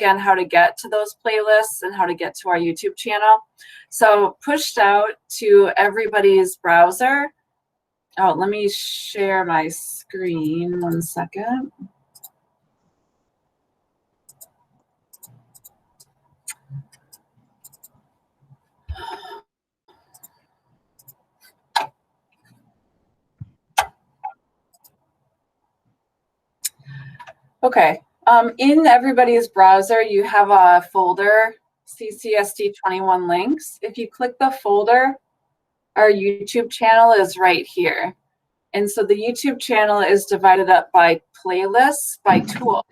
again, how to get to those playlists and how to get to our YouTube channel. So pushed out to everybody's browser. Oh, let me share my screen 1 second. Okay, in everybody's browser, you have a folder, CCSD21 links. If you click the folder, our YouTube channel is right here. And so the YouTube channel is divided up by playlists, by tool.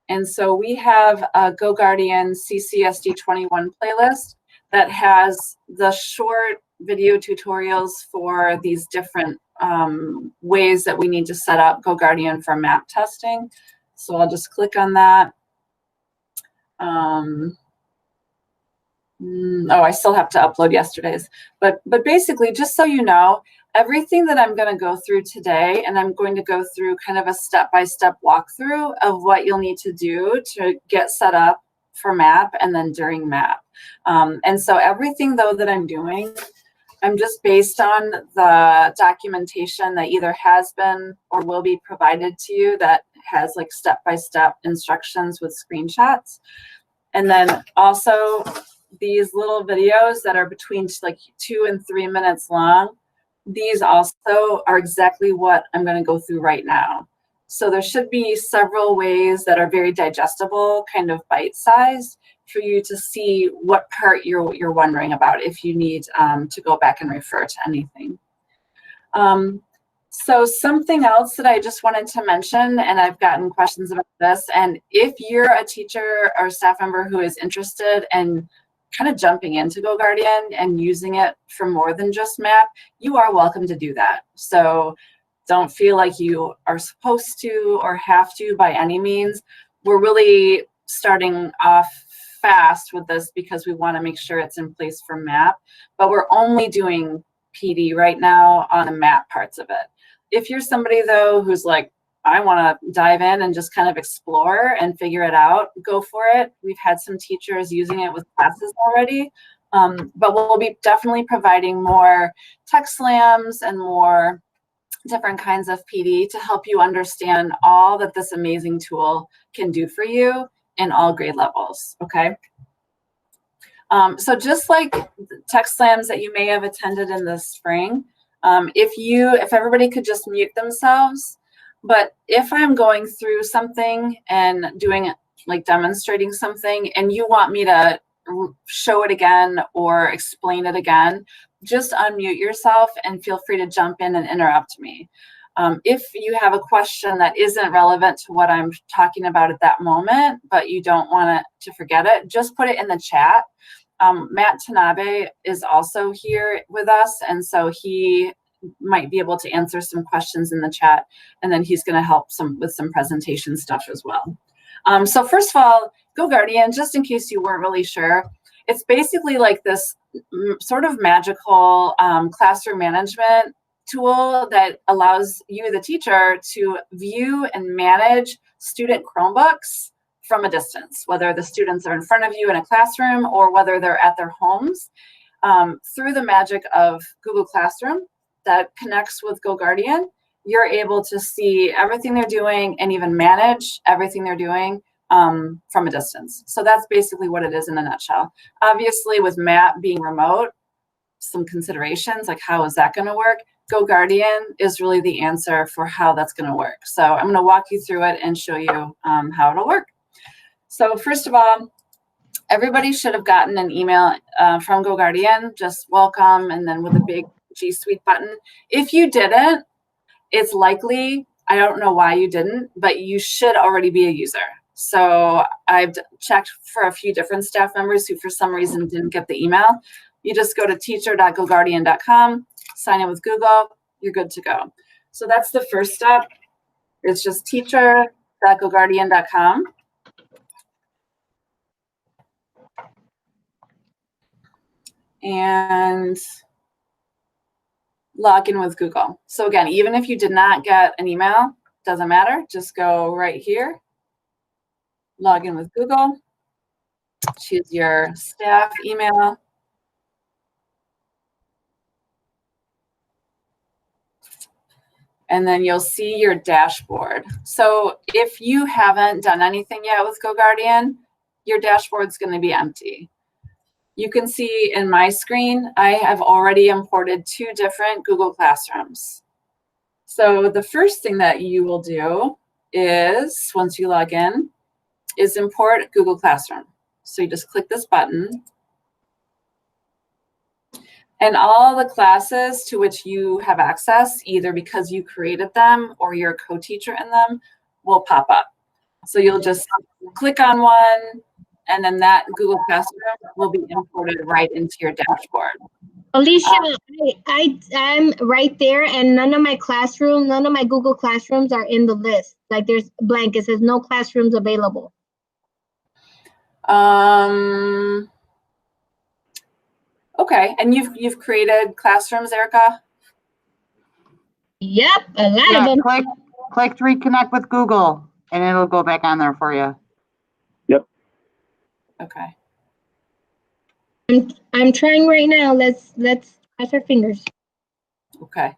And so we have a GoGuardian CCSD21 playlist that has the short video tutorials for these different ways that we need to set up GoGuardian for map testing. So I'll just click on that. Oh, I still have to upload yesterday's. But basically, just so you know, everything that I'm going to go through today, and I'm going to go through kind of a step-by-step walkthrough of what you'll need to do to get set up for MAP and then during MAP. And so everything, though, that I'm doing, I'm just based on the documentation that either has been or will be provided to you that has like step-by-step instructions with screenshots. And then also these little videos that are between like 2 and 3 minutes long, these also are exactly what I'm going to go through right now. So there should be several ways that are very digestible, kind of bite-sized, for you to see what part you're wondering about if you need to go back and refer to anything. So something else that I just wanted to mention, and I've gotten questions about this, and if you're a teacher or staff member who is interested in kind of jumping into GoGuardian and using it for more than just MAP, you are welcome to do that. So don't feel like you are supposed to or have to by any means. We're really starting off fast with this because we want to make sure it's in place for MAP, but we're only doing PD right now on the MAP parts of it. If you're somebody though who's like, I want to dive in and just kind of explore and figure it out, go for it. We've had some teachers using it with classes already, but we'll be definitely providing more tech slams and more different kinds of PD to help you understand all that this amazing tool can do for you in all grade levels, okay? So just like tech slams that you may have attended in the spring, if everybody could just mute themselves. But if I'm going through something and doing like demonstrating something and you want me to show it again or explain it again, just unmute yourself and feel free to jump in and interrupt me. If you have a question that isn't relevant to what I'm talking about at that moment, but you don't want to forget it, just put it in the chat. Matt Tanabe is also here with us, and so he might be able to answer some questions in the chat, and then he's going to help with some presentation stuff as well. So first of all, GoGuardian, just in case you weren't really sure, it's basically like this sort of magical classroom management tool that allows you, the teacher, to view and manage student Chromebooks from a distance, whether the students are in front of you in a classroom or whether they're at their homes, through the magic of Google Classroom that connects with GoGuardian. You're able to see everything they're doing and even manage everything they're doing from a distance. So that's basically what it is in a nutshell. Obviously, with MAP being remote, some considerations like how is that going to work? GoGuardian is really the answer for how that's going to work. So I'm going to walk you through it and show you how it'll work. So first of all, everybody should have gotten an email from GoGuardian, just welcome, and then with a big G Suite button. If you didn't, it's likely, I don't know why you didn't, but you should already be a user. So I've checked for a few different staff members who for some reason didn't get the email. You just go to teacher.goguardian.com, sign in with Google, you're good to go. So that's the first step. It's just teacher.goguardian.com. And log in with Google. So again, even if you did not get an email, doesn't matter, just go right here, log in with Google, choose your staff email. And then you'll see your dashboard. So if you haven't done anything yet with GoGuardian, your dashboard's going to be empty. You can see in my screen, I have already imported 2 different Google Classrooms. So the first thing that you will do is, once you log in, is import Google Classroom. So you just click this button. And all the classes to which you have access, either because you created them or you're a co-teacher in them, will pop up. So you'll just click on one, and then that Google Classroom will be imported right into your dashboard. Alicia, I'm right there, and none of my Google Classrooms are in the list. Like there's blank. It says no classrooms available. Okay, and you've created classrooms, Erica? Yep, a lot of them. Click to reconnect with Google, and it'll go back on there for you. Yep. Okay. I'm trying right now. Let's cross our fingers. Okay.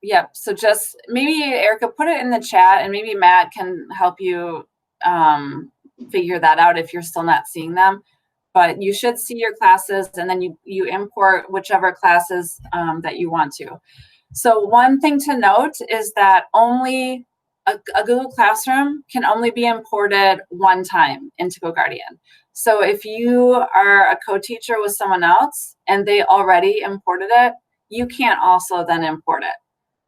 Yep. So just maybe Erica, put it in the chat, and maybe Matt can help you figure that out if you're still not seeing them. But you should see your classes, and then you import whichever classes that you want to. So one thing to note is that only a Google Classroom can only be imported one time into GoGuardian. So if you are a co-teacher with someone else and they already imported it, you can't also then import it.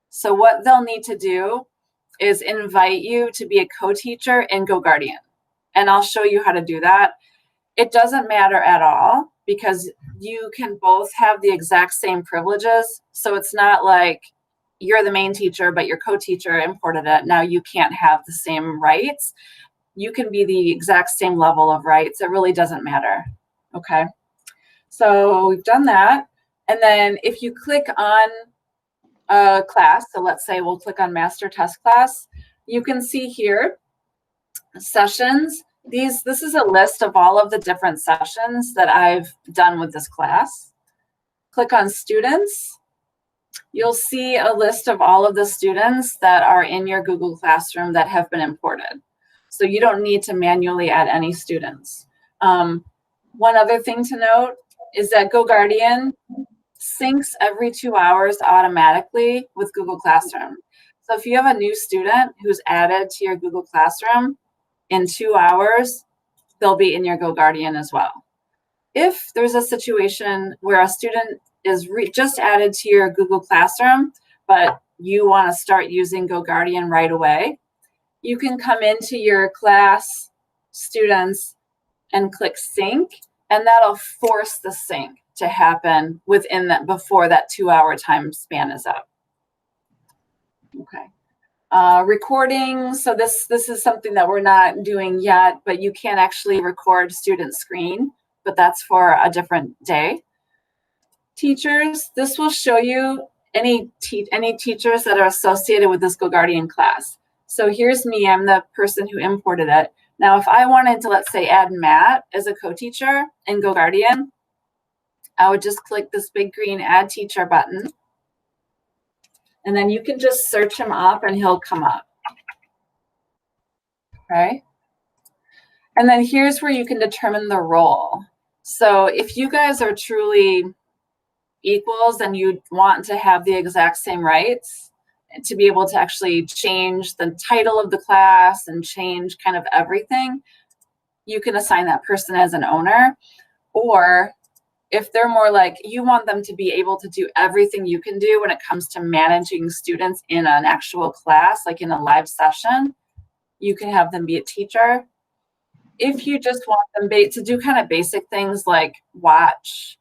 So what they'll need to do is invite you to be a co-teacher in GoGuardian. And I'll show you how to do that. It doesn't matter at all because you can both have the exact same privileges. So it's not like you're the main teacher, but your co-teacher imported it. Now you can't have the same rights. You can be the exact same level of rights. It really doesn't matter. Okay. So we've done that. And then if you click on a class, so let's say we'll click on Master Test Class, you can see here sessions. This is a list of all of the different sessions that I've done with this class. Click on Students. You'll see a list of all of the students that are in your Google Classroom that have been imported. So you don't need to manually add any students. One other thing to note is that GoGuardian syncs every 2 hours automatically with Google Classroom. So if you have a new student who's added to your Google Classroom, in 2 hours, they'll be in your GoGuardian as well. If there's a situation where a student is just added to your Google Classroom, but you want to start using GoGuardian right away, you can come into your class students and click sync, and that'll force the sync to happen within that, before that 2 hour time span is up. Okay. Recording, so this is something that we're not doing yet, but you can actually record student screen, but that's for a different day. Teachers, this will show you any teachers that are associated with this GoGuardian class. So here's me, I'm the person who imported it. Now, if I wanted to, let's say, add Matt as a co-teacher in GoGuardian, I would just click this big green Add Teacher button. And then you can just search him up and he'll come up. Okay. And then here's where you can determine the role. So if you guys are truly equals and you want to have the exact same rights to be able to actually change the title of the class and change kind of everything, you can assign that person as an owner. Or if they're more like you want them to be able to do everything you can do when it comes to managing students in an actual class, like in a live session, you can have them be a teacher. If you just want them to do kind of basic things like watch,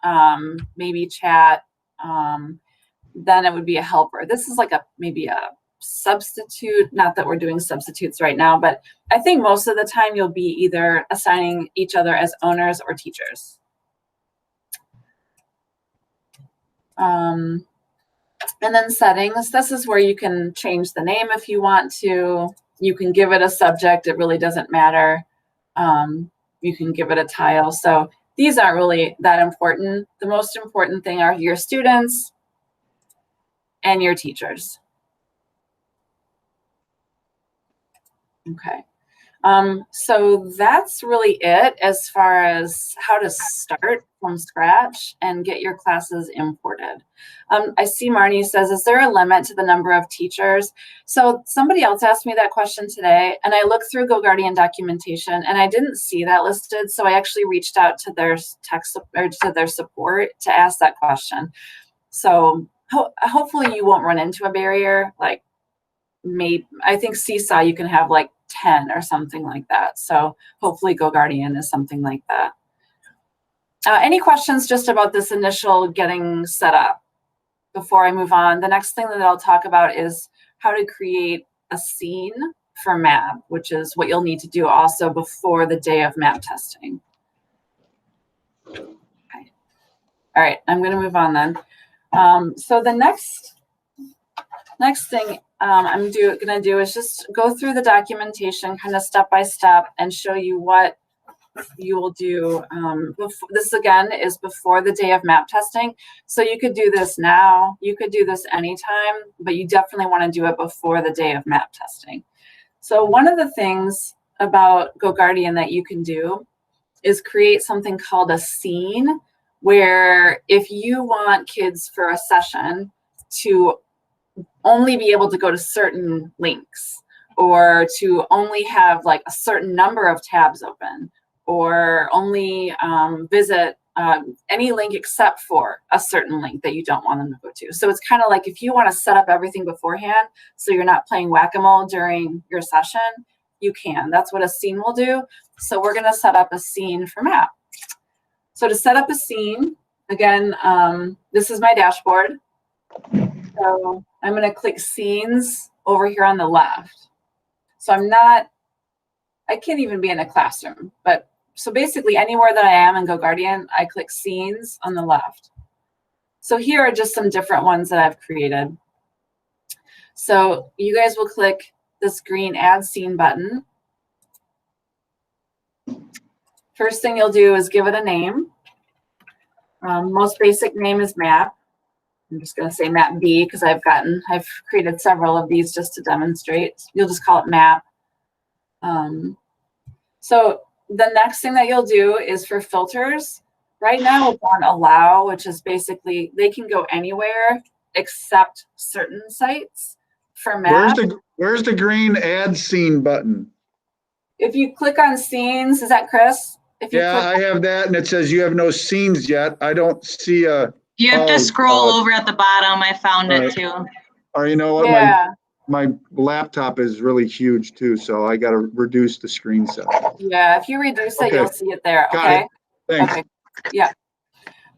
maybe chat, then it would be a helper. This is like maybe a substitute, not that we're doing substitutes right now, but I think most of the time you'll be either assigning each other as owners or teachers. And then settings, this is where you can change the name if you want to. You can give it a subject. It really doesn't matter. You can give it a tile. So these aren't really that important. The most important thing are your students and your teachers. Okay. So that's really it as far as how to start from scratch and get your classes imported. I see Marnie says, is there a limit to the number of teachers? So somebody else asked me that question today, and I looked through GoGuardian documentation and I didn't see that listed. So I actually reached out to their support to ask that question. So hopefully you won't run into a barrier. Like maybe, I think Seesaw, you can have like 10 or something like that. So hopefully GoGuardian is something like that. Any questions just about this initial getting set up before I move on? The next thing that I'll talk about is how to create a scene for map, which is what you'll need to do also before the day of map testing. Okay. All right, I'm going to move on then. So the next thing I'm going to do is just go through the documentation kind of step by step and show you what you will do. This again is before the day of map testing. So you could do this now, you could do this anytime, but you definitely want to do it before the day of map testing. So one of the things about GoGuardian that you can do is create something called a scene, where if you want kids for a session to only be able to go to certain links, or to only have like a certain number of tabs open, or only visit any link except for a certain link that you don't want them to go to. So it's kind of like if you want to set up everything beforehand so you're not playing whack-a-mole during your session, you can. That's what a scene will do. So we're going to set up a scene for map. So to set up a scene, again, this is my dashboard. So I'm going to click scenes over here on the left. So I can't even be in a classroom, but so basically anywhere that I am in GoGuardian, I click scenes on the left. So here are just some different ones that I've created. So you guys will click this green add scene button. First thing you'll do is give it a name. Most basic name is map. I'm just going to say map B because I've created several of these just to demonstrate. You'll just call it map. So the next thing that you'll do is for filters. Right now it's on allow, which is basically they can go anywhere except certain sites for map. Where's the green add scene button? If you click on scenes, is that Chris? Yeah, I have that, and it says you have no scenes yet. I don't see a. You have to scroll over at the bottom. I found it too. Or you know what? Yeah. My laptop is really huge too, so I got to reduce the screen size. Yeah, if you reduce it, you'll see it there. Got Okay. it. Thanks. Okay. Yeah.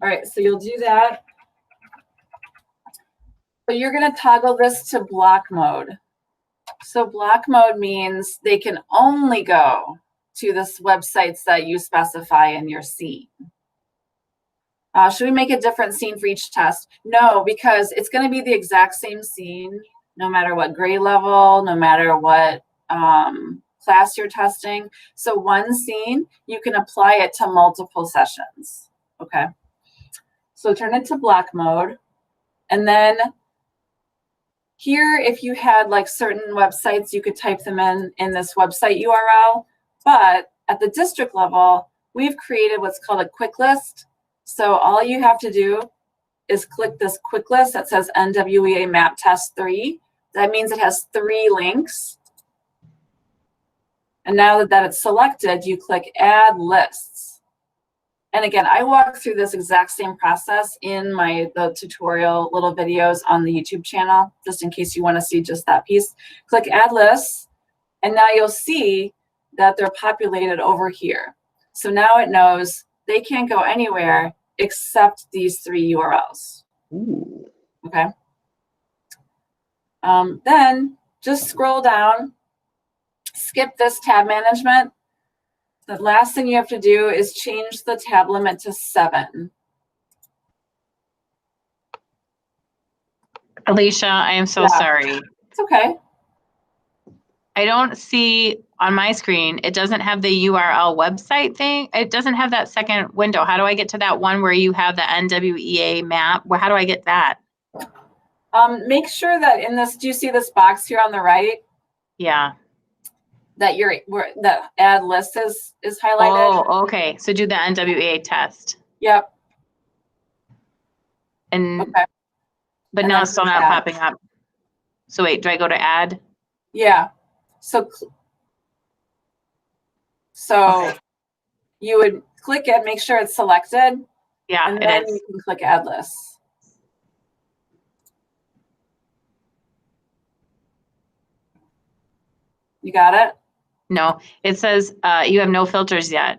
All right. So you'll do that. So you're going to toggle this to block mode. So block mode means they can only go to this websites that you specify in your scene. Should we make a different scene for each test? No, because it's going to be the exact same scene, no matter what grade level, no matter what class you're testing. So one scene, you can apply it to multiple sessions. Okay. So turn it to block mode. And then here, if you had like certain websites, you could type them in this website URL. But at the district level, we've created what's called a quick list. So all you have to do is click this quick list that says NWEA map test 3. That means it has 3 links. And now that it's selected, you click add lists. And again, I walk through this exact same process in the tutorial little videos on the YouTube channel, just in case you want to see just that piece. Click add lists, and now you'll see that they're populated over here. So now it knows they can't go anywhere except these 3 URLs. Ooh. Okay. Then just scroll down, skip this tab management. The last thing you have to do is change the tab limit to 7. Alicia, I am so sorry. It's okay. I don't see on my screen, it doesn't have the URL website thing. It doesn't have that second window. How do I get to that one where you have the NWEA map? Well, how do I get that? Make sure that in this, do you see this box here on the right? Yeah. That the add list is highlighted? Oh, okay. So do the NWEA test. Yep. And, Okay. but And now then it's still not add. popping up. So wait, do I go to add? Yeah. So Okay. you would click it, make sure it's selected, Yeah, and it then is. you can click add lists. You got it? No, it says you have no filters yet.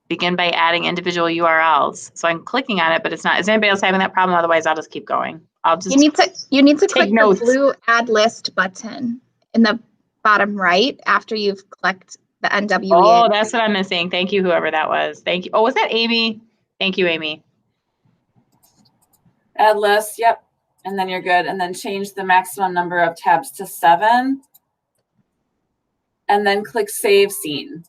Begin by adding individual URLs. So I'm clicking on it, but it's not. Is anybody else having that problem? Otherwise, I'll just keep going. I'll just You need to take click notes. the blue add list button in the bottom right after you've clicked the NWEA. Oh, that's what I'm missing. Thank you, whoever that was. Thank you. Oh, was that Amy? Thank you, Amy. Add list, yep. And then you're good. And then change the maximum number of tabs to 7. And then click save scene.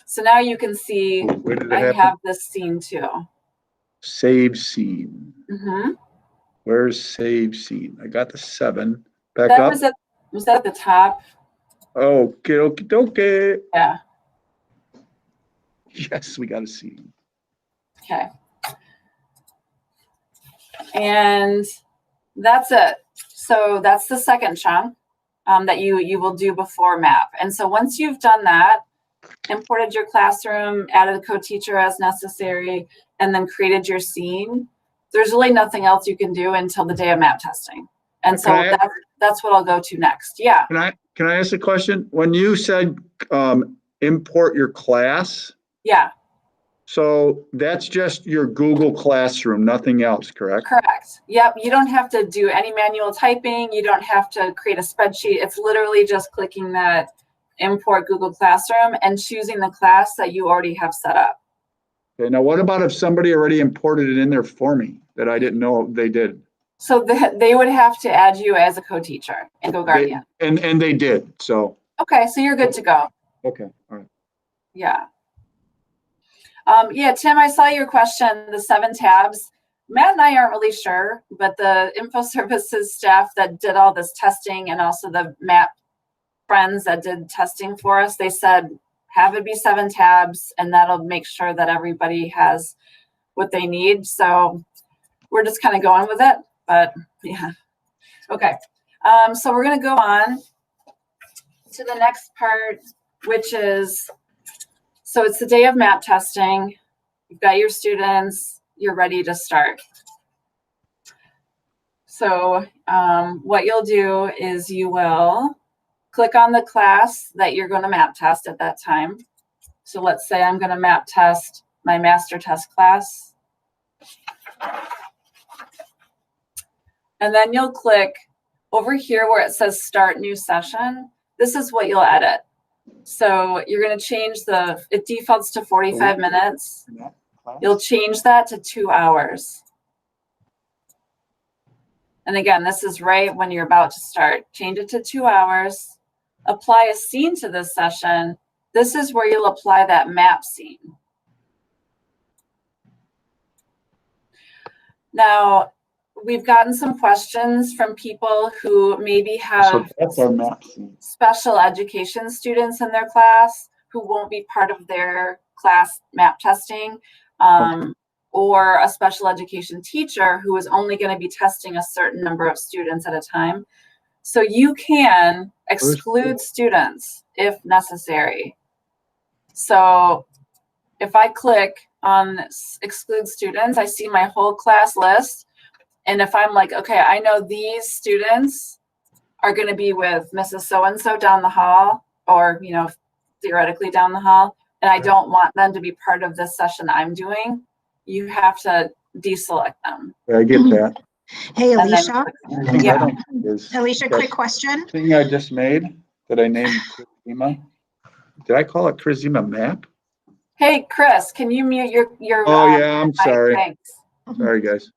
So now you can see Where did it I happen? have this scene too. Save scene. Mm-hmm. Where's save scene? I got the 7. Back That up. was that at the top? Okay, okay, okay. Yeah. Yes, we got a scene. Okay. And that's it. So that's the second chunk that you will do before map. And so once you've done that, imported your classroom, added a co-teacher as necessary, and then created your scene, there's really nothing else you can do until the day of map testing. And so that's what I'll go to next. Yeah. Can I ask a question? When you said import your class, Yeah. so that's just your Google Classroom, nothing else, correct? Correct. Yep. You don't have to do any manual typing. You don't have to create a spreadsheet. It's literally just clicking that import Google Classroom and choosing the class that you already have set up. Okay, now what about if somebody already imported it in there for me that I didn't know they did? So they would have to add you as a co-teacher in GoGuardian. And they did, so. Okay, so you're good to go. Okay, all right. Yeah. Yeah, Tim, I saw your question, the 7 tabs. Matt and I aren't really sure, but the info services staff that did all this testing and also the map friends that did testing for us, they said, have it be 7 tabs and that'll make sure that everybody has what they need. So we're just kind of going with it, but yeah. Okay, so we're gonna go on to the next part, which is, so it's the day of map testing. You've got your students, you're ready to start. So what you'll do is you will click on the class that you're going to map test at that time. So let's say I'm going to map test my master test class. And then you'll click over here where it says start new session. This is what you'll edit. So you're going to change it defaults to 45 minutes. You'll change that to 2 hours. And again, this is right when you're about to start. Change it to 2 hours. Apply a scene to this session. This is where you'll apply that map scene. Now, we've gotten some questions from people who maybe have special education students in their class who won't be part of their class map testing, or a special education teacher who is only going to be testing a certain number of students at a time. So you can exclude students if necessary. So if I click on exclude students, I see my whole class list. And if I'm like, okay, I know these students are going to be with Mrs. So-and-so down the hall, or, you know, theoretically down the hall, and I don't want them to be part of this session I'm doing, you have to deselect them. I get that. Hey, Alicia. Yeah. Alicia, quick question. Thing I just made that I named Crizima. Did I call it Crizima Map? Hey, Chris, can you mute your Oh yeah, I'm sorry. Thanks. Sorry, guys.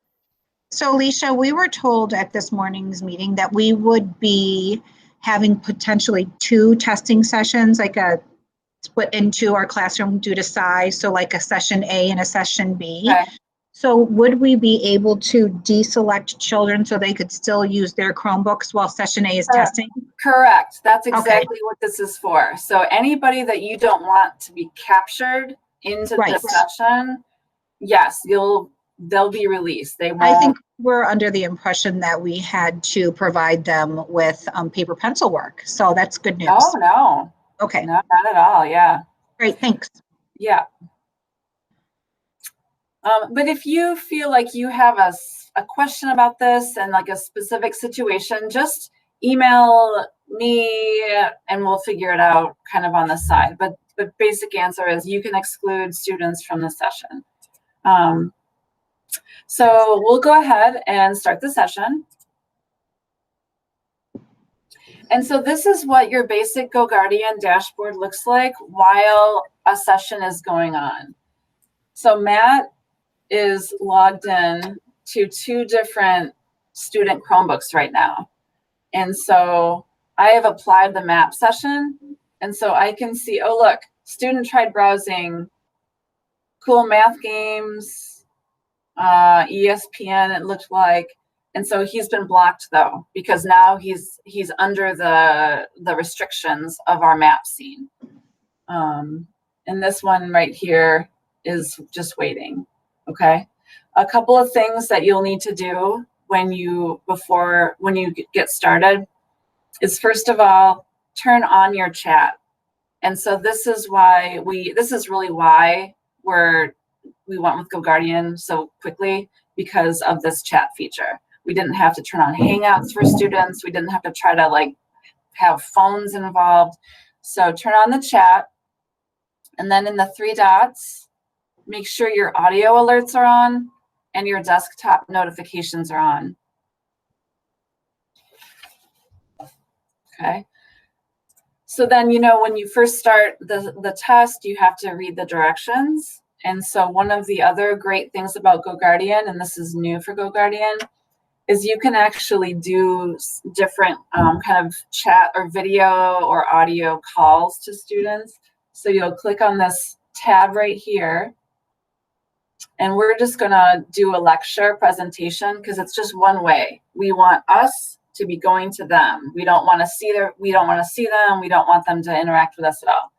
So Alicia, we were told at this morning's meeting that we would be having potentially 2 testing sessions, like a split into our classroom due to size. So like a session A and a session B. Okay. So would we be able to deselect children so they could still use their Chromebooks while session A is testing? Correct. That's exactly what this is for. So anybody that you don't want to be captured into Right. this session, yes, they'll be released. They won't. I think we're under the impression that we had to provide them with paper pencil work. So that's good news. Oh, no. Okay, No, not at all. Yeah. great, thanks. Yeah. But if you feel like you have a question about this and like a specific situation, just email me and we'll figure it out kind of on the side. But the basic answer is you can exclude students from the session. So we'll go ahead and start the session. And so this is what your basic GoGuardian dashboard looks like while a session is going on. So Matt is logged in to 2 different student Chromebooks right now. And so I have applied the map session. And so I can see, oh, look, student tried browsing cool math games, ESPN, it looked like. And so he's been blocked though, because now he's under the restrictions of our map scene. And this one right here is just waiting. Okay. A couple of things that you'll need to do when you get started is, first of all, turn on your chat. And so this is really why we went with GoGuardian so quickly, because of this chat feature. We didn't have to turn on Hangouts for students. We didn't have to try to like have phones involved. So turn on the chat, and then in the 3 dots, make sure your audio alerts are on and your desktop notifications are on. Okay. So then, when you first start the test, you have to read the directions. And so one of the other great things about GoGuardian, and this is new for GoGuardian, is you can actually do different kind of chat or video or audio calls to students. So you'll click on this tab right here, and we're just gonna do a lecture presentation because it's just one way. We want us to be going to them. We don't want to see them. We don't want them to interact with us at all.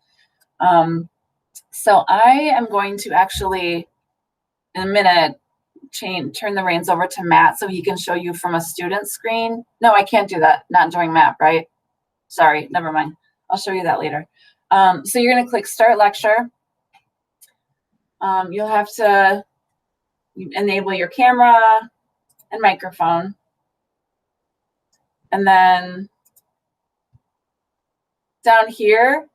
So I am going to actually, in a minute, turn the reins over to Matt so he can show you from a student screen. No, I can't do that. Not during map, right? Sorry, never mind. I'll show you that later. So you're going to click Start Lecture. You'll have to enable your camera and microphone. And then down here,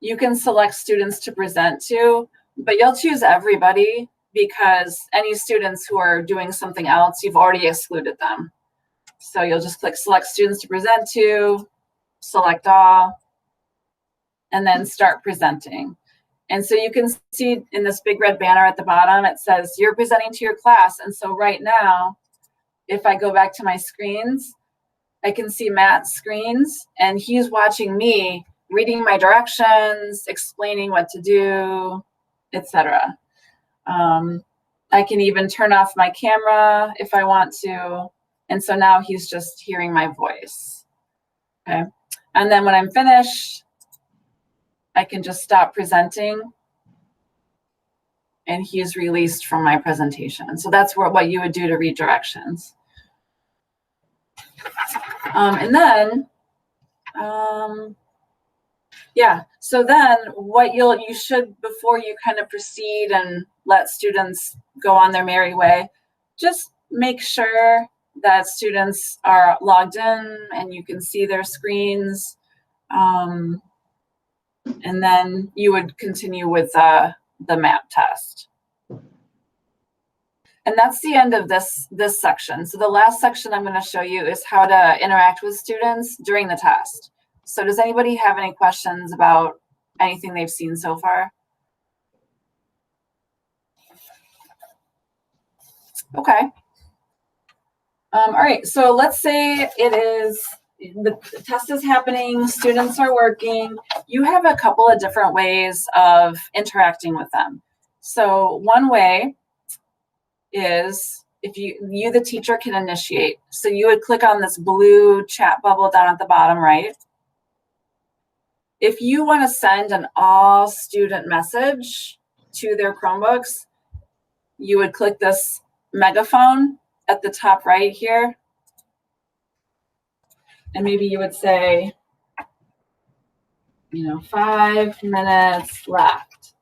you can select students to present to, but you'll choose everybody because any students who are doing something else, you've already excluded them. So you'll just click Select Students to Present to, select all, and then start presenting. And so you can see in this big red banner at the bottom, it says you're presenting to your class. And so right now, if I go back to my screens, I can see Matt's screens, and he's watching me reading my directions, explaining what to do, etc. I can even turn off my camera if I want to. And so now he's just hearing my voice. Okay. And then when I'm finished, I can just stop presenting, and he's released from my presentation. So that's what you would do to read directions. And then, yeah, so then what you should, before you kind of proceed and let students go on their merry way, just make sure that students are logged in and you can see their screens. And then you would continue with the map test. And that's the end of this section. So the last section I'm going to show you is how to interact with students during the test. So does anybody have any questions about anything they've seen so far? Okay. All right, so let's say it is, the test is happening, students are working. You have a couple of different ways of interacting with them. So one way is if you the teacher can initiate. So you would click on this blue chat bubble down at the bottom right. If you want to send an all student message to their Chromebooks, you would click this megaphone at the top right here. And maybe you would say, 5 minutes left.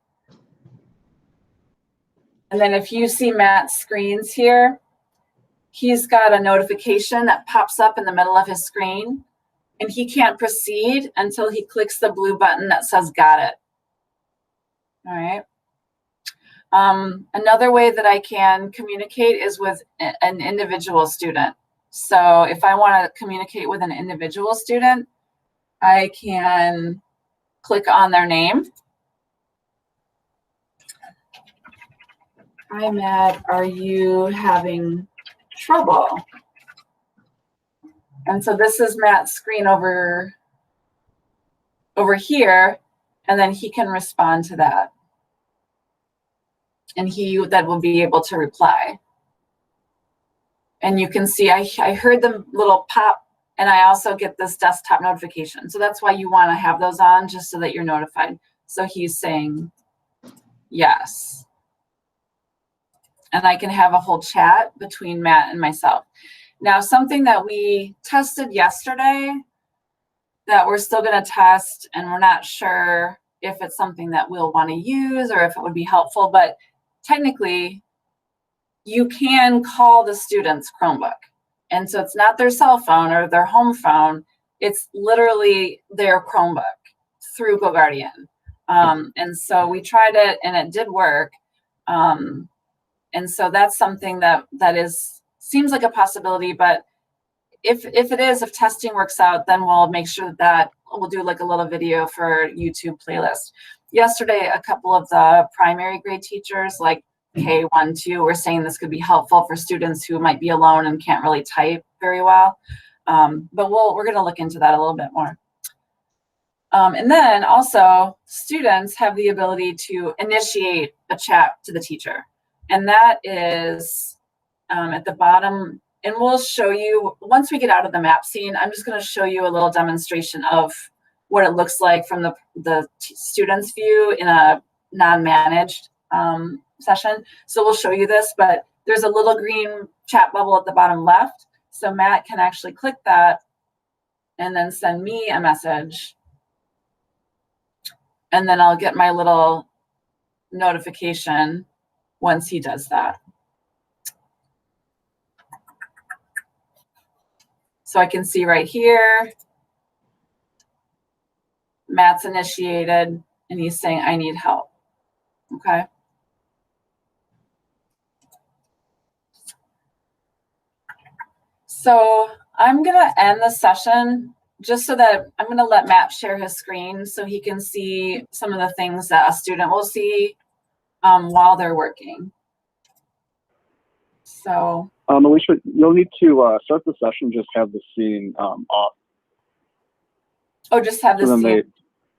And then if you see Matt's screens here, he's got a notification that pops up in the middle of his screen, and he can't proceed until he clicks the blue button that says got it. All right. Another way that I can communicate is with an individual student. So if I want to communicate with an individual student, I can click on their name. Hi, Matt, are you having trouble? And so this is Matt's screen over here, and then he can respond to that. And he then will be able to reply. And you can see I heard the little pop, and I also get this desktop notification. So that's why you want to have those on, just so that you're notified. So he's saying yes. And I can have a whole chat between Matt and myself. Now, something that we tested yesterday that we're still going to test, and we're not sure if it's something that we'll want to use or if it would be helpful, but technically, you can call the student's Chromebook. And so it's not their cell phone or their home phone, it's literally their Chromebook through GoGuardian. And so we tried it and it did work. And so that's something that seems like a possibility, but if testing works out, then we'll make sure that we'll do like a little video for YouTube playlist. Yesterday, a couple of the primary grade teachers, like K1, 2, were saying this could be helpful for students who might be alone and can't really type very well. But we're going to look into that a little bit more. And then also, students have the ability to initiate a chat to the teacher. And that is at the bottom. And we'll show you, once we get out of the map scene, I'm just going to show you a little demonstration of what it looks like from the student's view in a non-managed session. So we'll show you this, but there's a little green chat bubble at the bottom left. So Matt can actually click that and then send me a message. And then I'll get my little notification once he does that. So I can see right here, Matt's initiated and he's saying, I need help. Okay. So I'm going to end the session just so that I'm going to let Matt share his screen so he can see some of the things that a student will see while they're working. So. Alicia, you'll need to start the session, just have the scene off. Oh, just have the scene.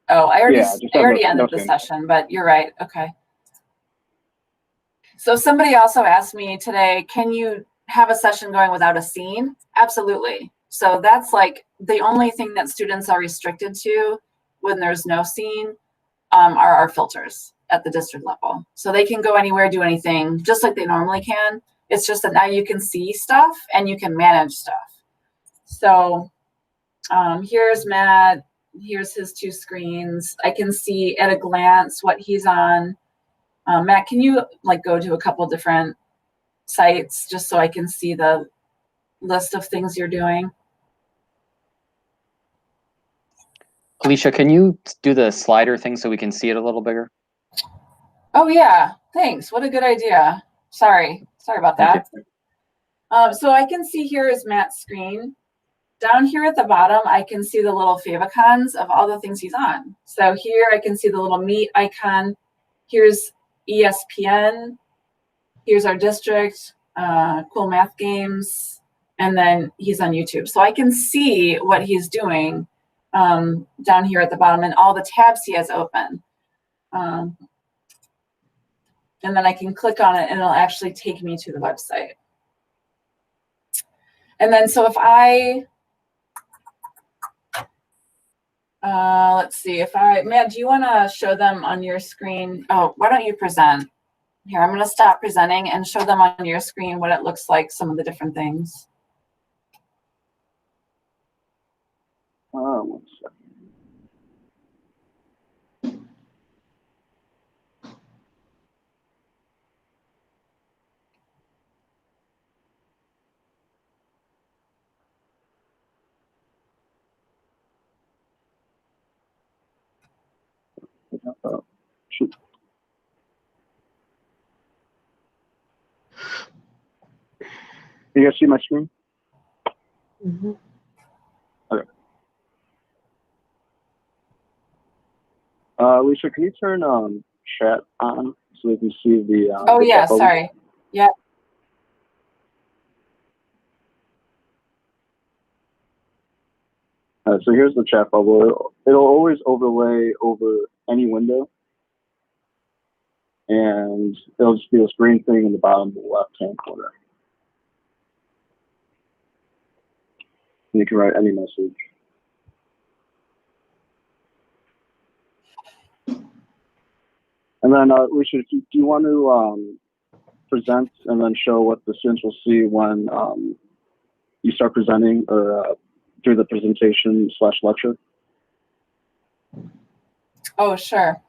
Oh, I already ended the session, but you're right. Okay. So somebody also asked me today, can you have a session going without a scene? Absolutely. So that's like the only thing that students are restricted to when there's no scene are our filters at the district level. So they can go anywhere, do anything, just like they normally can. It's just that now you can see stuff and you can manage stuff. So here's Matt. Here's his two screens. I can see at a glance what he's on. Matt, can you like go to a couple different sites just so I can see the list of things you're doing? Alicia, can you do the slider thing so we can see it a little bigger? Oh yeah, thanks. What a good idea. Sorry about that. So I can see here is Matt's screen. Down here at the bottom, I can see the little favicons of all the things he's on. So here I can see the little meet icon. Here's ESPN. Here's our district, cool math games, and then he's on YouTube. So I can see what he's doing down here at the bottom and all the tabs he has open. And then I can click on it and it'll actually take me to the website. And then so if I, let's see, if I, Matt, do you want to show them on your screen? Oh, why don't you present? Here, I'm going to stop presenting and show them on your screen what it looks like, some of the different things. One second. Shoot. You guys see my screen? Mm-hmm. Okay. Alicia, can you turn chat on so we can see the? Oh the yeah, chat bubble? sorry. Yeah. So here's the chat bubble. It'll always overlay over any window, and it'll just be this green thing in the bottom left-hand corner. And you can write any message. And then, Alicia, do you want to present and then show what the students will see when you start presenting or through the presentation / lecture? Oh, sure.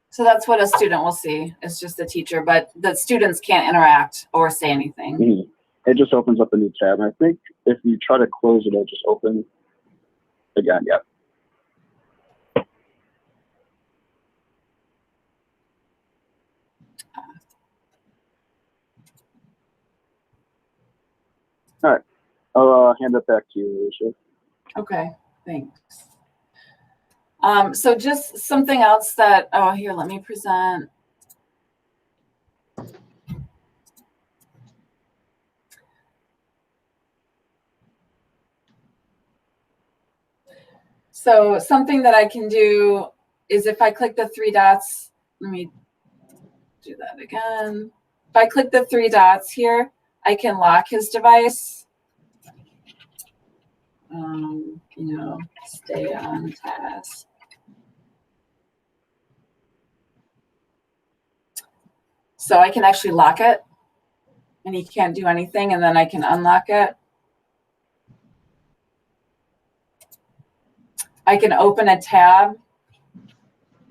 So that's what a student will see. It's just the teacher, but the students can't interact or say anything. Mm-hmm. It just opens up a new tab. And I think if you try to close it, it'll just open again. Yep. All right. I'll hand it back to you, Alicia. Okay, thanks. So just something else that, oh, here, let me present. So something that I can do is if I click the 3 dots, let me do that again. If I click the 3 dots here, I can lock his device. You know, stay on task. So I can actually lock it and he can't do anything, and then I can unlock it. I can open a tab,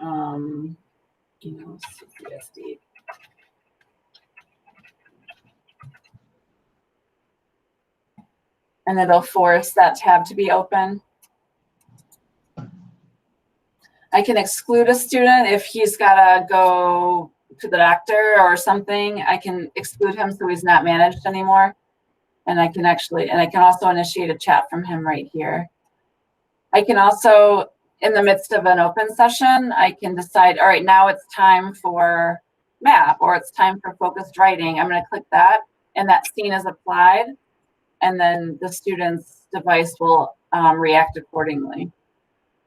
you know, CPSD. And it'll force that tab to be open. I can exclude a student if he's got to go to the doctor or something. I can exclude him so he's not managed anymore. And I can also initiate a chat from him right here. I can also, in the midst of an open session, I can decide, all right, now it's time for map or it's time for focused writing. I'm going to click that and that scene is applied. And then the student's device will react accordingly.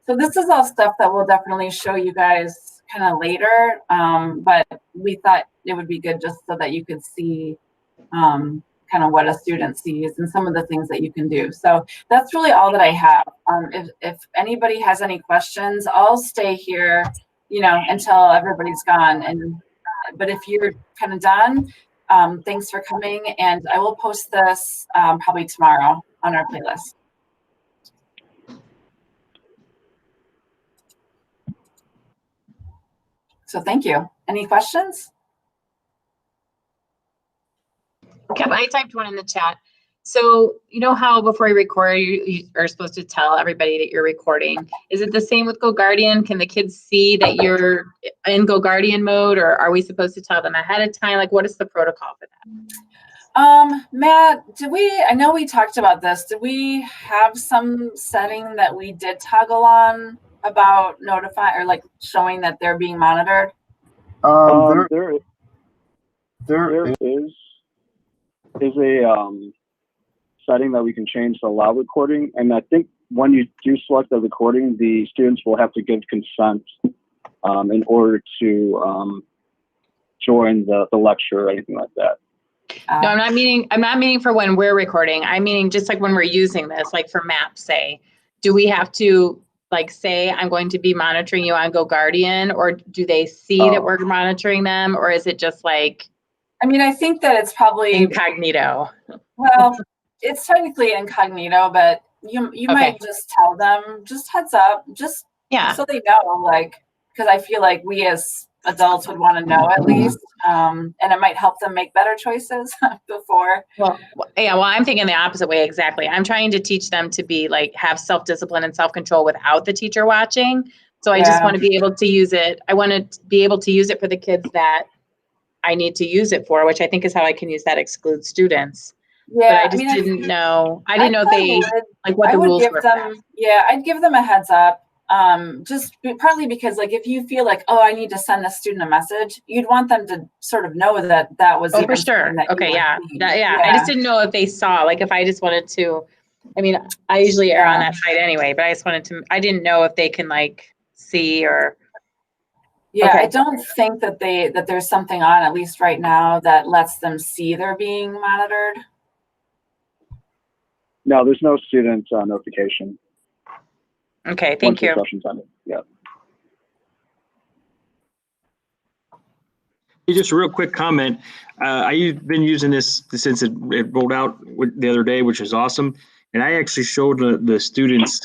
So this is all stuff that we'll definitely show you guys kind of later, but we thought it would be good just so that you could see kind of what a student sees and some of the things that you can do. So that's really all that I have. If anybody has any questions, I'll stay here, you know, until everybody's gone. But if you're kind of done, thanks for coming, and I will post this probably tomorrow on our playlist. So thank you. Any questions? Yep, I typed one in the chat. So you know how before you record, you are supposed to tell everybody that you're recording. Is it the same with GoGuardian? Can the kids see that you're in GoGuardian mode, or are we supposed to tell them ahead of time? Like, what is the protocol for that? Matt, I know we talked about this. Did we have some setting that we did toggle on about notify or like showing that they're being monitored? There is a setting that we can change to allow recording, and I think when you do select the recording, the students will have to give consent in order to join the lecture or anything like that. No, I'm not meaning for when we're recording. I'm meaning just like when we're using this, like for maps, say, do we have to like say, I'm going to be monitoring you on GoGuardian, or do they see that we're monitoring them, or is it just like? I mean, I think that it's probably incognito. Well, it's technically incognito, but you might just tell them, just heads up, just so they know, like, because I feel like we as adults would want to know at least, and it might help them make better choices before. Well, I'm thinking the opposite way exactly. I'm trying to teach them to be like have self-discipline and self-control without the teacher watching. So I just want to be able to use it. I want to be able to use it for the kids that I need to use it for, which I think is how I can use that exclude students. Yeah, but I just didn't know. I didn't know if they like what I the would rules give were. them, yeah, I'd give them a heads up. Partly because like if you feel like, oh, I need to send the student a message, you'd want them to sort of know that that was. Oh, for sure. Okay, yeah. I just didn't know if they saw, like if I just wanted to, I mean, I usually err on that side anyway, but I just wanted to, I didn't know if they can like see or. Yeah, I don't think that there's something on, at least right now, that lets them see they're being monitored. No, there's no student notification. Okay, thank you. Once the session's ended. Yeah. Just a real quick comment. I've been using this since it rolled out the other day, which is awesome. And I actually showed the students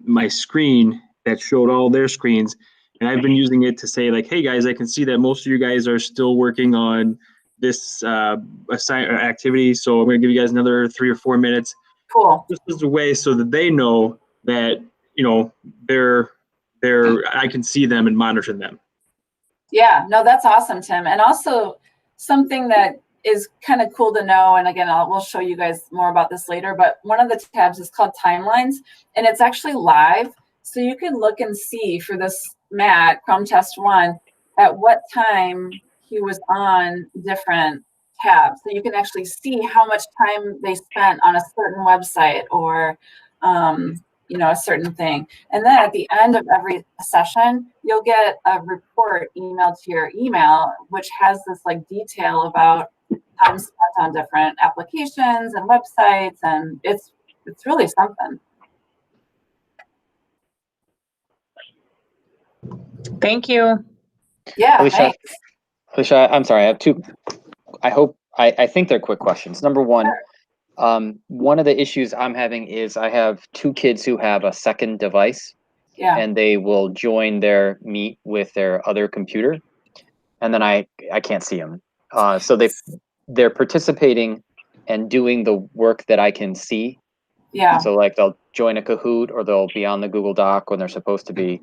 my screen that showed all their screens. And I've been using it to say like, hey guys, I can see that most of you guys are still working on this activity. So I'm going to give you guys another 3 or 4 minutes. Cool. This is a way so that they know that, you know, I can see them and monitor them. Yeah, no, that's awesome, Tim. And also something that is kind of cool to know, and again, we'll show you guys more about this later, but one of the tabs is called Timelines, and it's actually live. So you can look and see for this Matt, Chrome Test 1, at what time he was on different tabs. So you can actually see how much time they spent on a certain website or you know, a certain thing. And then at the end of every session, you'll get a report emailed to your email, which has this like detail about time spent on different applications and websites, and it's really something. Thank you. Yeah, Alicia, thanks. Alicia, I'm sorry, I have two. I think they're quick questions. Number one, one of the issues I'm having is I have 2 kids who have a second device, and they will join their Meet with their other computer, and then I can't see them. So they're participating and doing the work that I can see. Yeah. So like they'll join a Kahoot or they'll be on the Google Doc when they're supposed to be,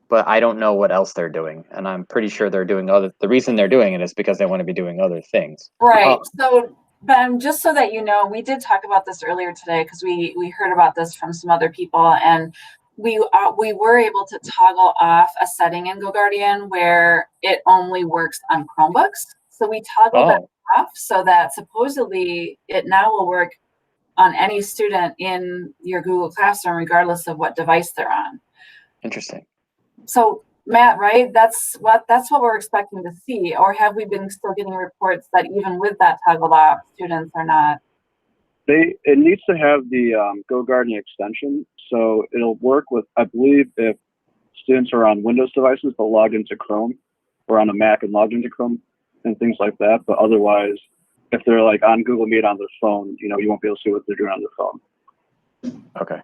but I don't know what else they're doing, and I'm pretty sure they're doing the reason they're doing it is because they want to be doing other things. Right. So, Ben, just so that you know, we did talk about this earlier today because we heard about this from some other people, and we were able to toggle off a setting in GoGuardian where it only works on Chromebooks. So we toggled that off so that supposedly it now will work on any student in your Google Classroom, regardless of what device they're on. Interesting. So Matt, right? That's what we're expecting to see. Or have we been still getting reports that even with that toggled off, students are not? It needs to have the GoGuardian extension, so it'll work with, I believe, if students are on Windows devices but logged into Chrome, or on a Mac and logged into Chrome and things like that. But otherwise, if they're like on Google Meet on their phone, you know, you won't be able to see what they're doing on their phone. Okay.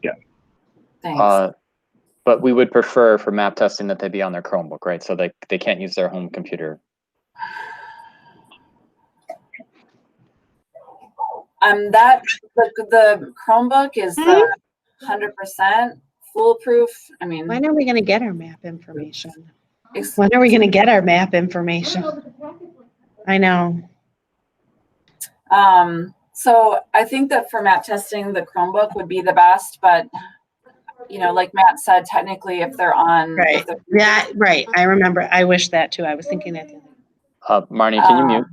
Yeah. Thanks. But we would prefer for map testing that they be on their Chromebook, right? So they can't use their home computer. That the Chromebook is 100% foolproof. I mean, When are we going to get our map information? When are we going to get our map information? I know. So I think that for map testing, the Chromebook would be the best, but you know, like Matt said, technically if they're on. Right. Yeah, right. I remember. I wish that too. I was thinking that. Marnie, can you mute?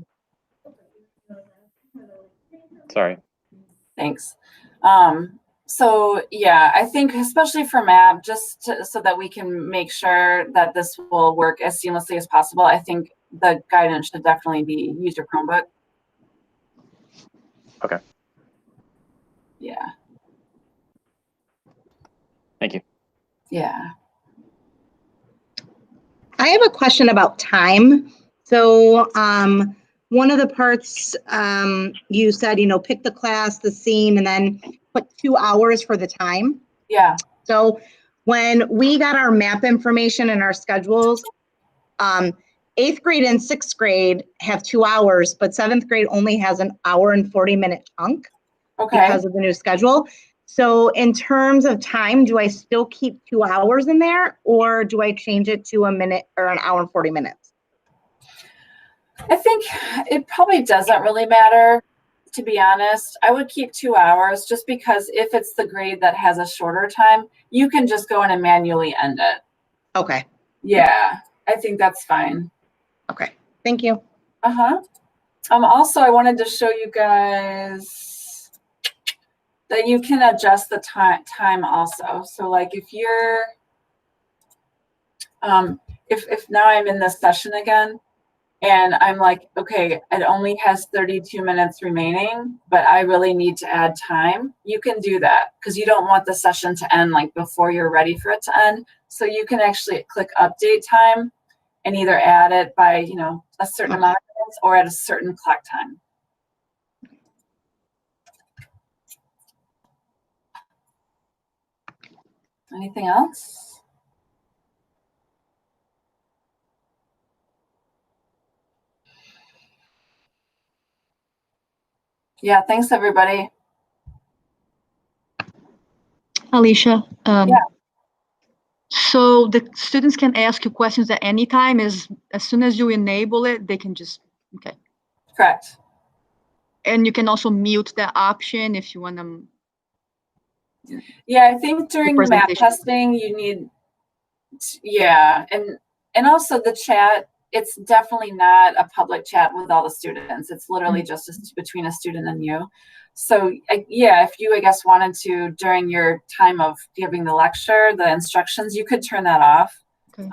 Sorry. Thanks. So yeah, I think especially for map, just so that we can make sure that this will work as seamlessly as possible, I think the guidance should definitely be use your Chromebook. Okay. Yeah. Thank you. Yeah. I have a question about time. So one of the parts you said, you know, pick the class, the scene, and then put 2 hours for the time. Yeah. So when we got our map information and our schedules, 8th grade and 6th grade have 2 hours, but 7th grade only has an hour and 40-minute chunk because of the new schedule. So in terms of time, do I still keep 2 hours in there, or do I change it to a minute or an hour and 40 minutes? I think it probably doesn't really matter, to be honest. I would keep 2 hours just because if it's the grade that has a shorter time, you can just go in and manually end it. Okay. Yeah, I think that's fine. Okay, thank you. Also, I wanted to show you guys that you can adjust the time also. So like if you're, if now I'm in this session again, and I'm like, okay, it only has 32 minutes remaining, but I really need to add time. You can do that because you don't want the session to end like before you're ready for it to end. So you can actually click update time and either add it by, you know, a certain amount of minutes or at a certain clock time. Anything else? Yeah, thanks everybody. Alicia, Yeah. so the students can ask you questions at any time. As soon as you enable it, they can just, okay. Correct. And you can also mute that option if you want them. Yeah, I think during the map testing, you need, yeah, and also the chat, it's definitely not a public chat with all the students. It's literally just between a student and you. So yeah, if you, I guess, wanted to, during your time of giving the lecture, the instructions, you could turn that off. Okay.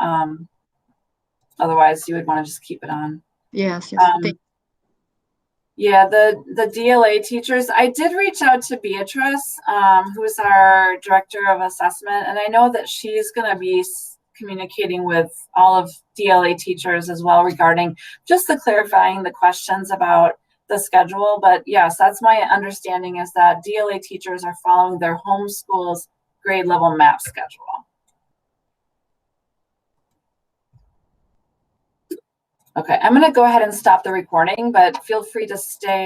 Otherwise, you would want to just keep it on. Yes, yes. Yeah, the DLA teachers, I did reach out to Beatrice, who is our director of assessment, and I know that she's going to be communicating with all of DLA teachers as well regarding just the clarifying the questions about the schedule. But yes, that's my understanding, is that DLA teachers are following their home school's grade level map schedule. Okay, I'm going to go ahead and stop the recording, but feel free to stay